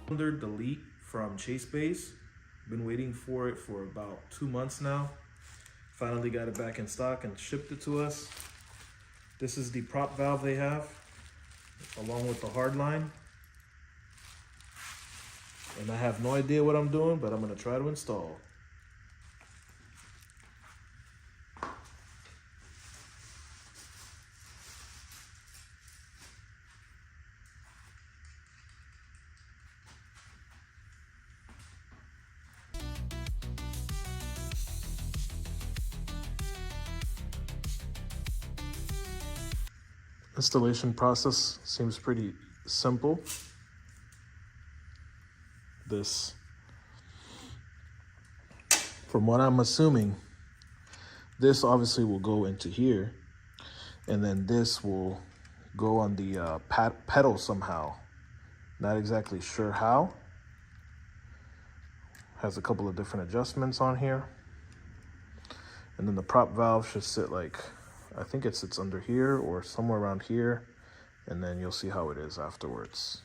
Under delete from Chase Base. Been waiting for it for about 2 months now. Finally got it back in stock and shipped it to us. This is the prop valve they have, along with the hard line. And I have no idea what I'm doing, but I'm gonna try to install. Installation process seems pretty simple. This, from what I'm assuming, this obviously will go into here, and then this will go on the pedal somehow. Not exactly sure how. Has a couple of different adjustments on here. And then the prop valve should sit like, I think it sits under here or somewhere around here, and then you'll see how it is afterwards.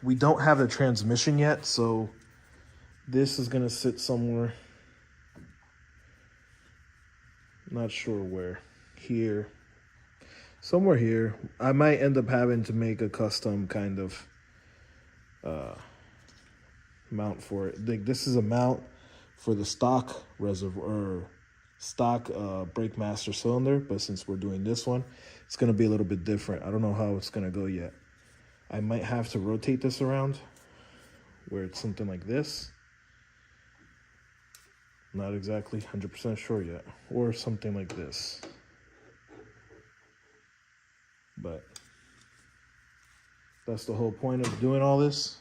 We don't have the transmission yet, so this is gonna sit somewhere, not sure where, here, somewhere here. I might end up having to make a custom kind of mount for it. Like, this is a mount for the stock reservoir, stock brake master cylinder, but since we're doing this one, it's gonna be a little bit different. I don't know how it's gonna go yet. I might have to rotate this around where it's something like this. Not exactly 100% sure yet. Or something like this. But that's the whole point of doing all this.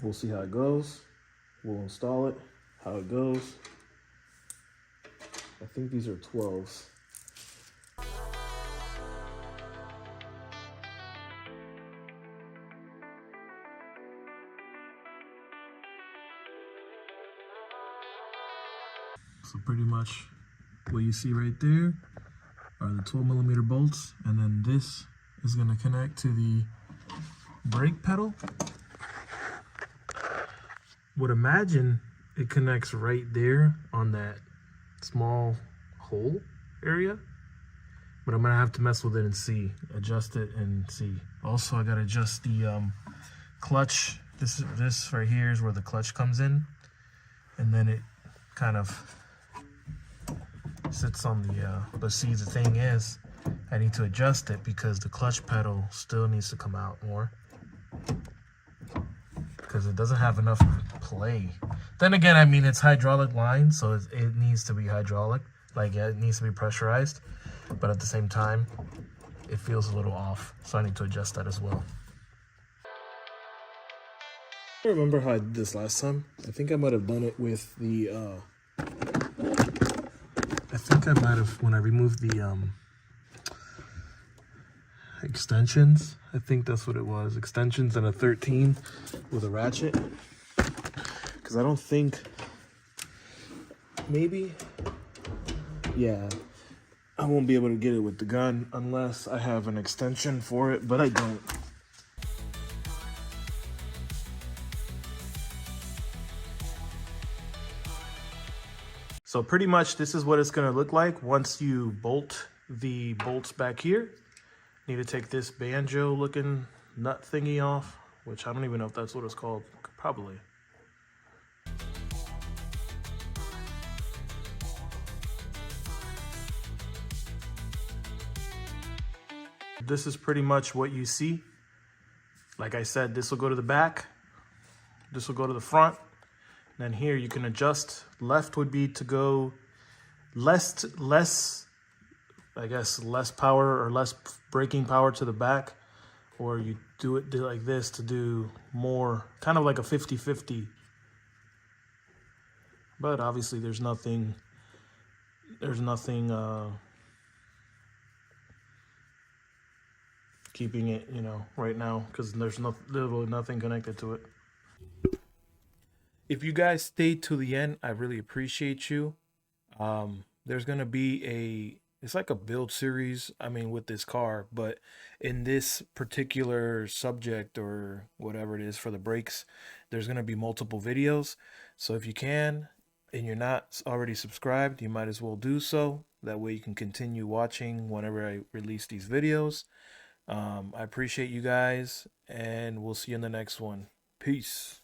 We'll see how it goes. We'll install it, how it goes. I think these are 12s. So pretty much what you see right there are the 12mm bolts, and then this is going to connect to the brake pedal. Would imagine it connects right there on that small hole area, but I'm gonna have to mess with it and see, adjust it and see. Also, I gotta adjust the clutch. This right here is where the clutch comes in, and then it kind of sits on the, but see, the thing is, I need to adjust it because the clutch pedal still needs to come out more, because it doesn't have enough play. Then again, I mean, it's hydraulic line, so it needs to be hydraulic, like it needs to be pressurized, but at the same time, it feels a little off, so I need to adjust that as well. I remember how I did this last time. I think I might have done it with the, when I removed the extensions. I think that's what it was. Extensions and a 13 with a ratchet. Because I don't think, maybe, yeah, I won't be able to get it with the gun unless I have an extension for it, but I don't. So pretty much this is what it's going to look like once you bolt the bolts back here. Need to take this banjo looking nut thingy off, which I don't even know if that's what it's called. Probably. This is pretty much what you see. Like I said, this will go to the back. This will go to the front. Then here you can adjust. Left would be to go less, I guess, less power or less braking power to the back. or you do it like this to do more, kind of like a 50-50. But obviously there's nothing keeping it, right now, because there's literally nothing connected to it. If you guys stayed to the end, I really appreciate you. There's gonna be it's like a build series, I mean, with this car, but in this particular subject or whatever it is for the brakes, there's gonna be multiple videos. So if you can, and you're not already subscribed, you might as well do so. That way you can continue watching whenever I release these videos. I appreciate you guys, and we'll see you in the next one. Peace.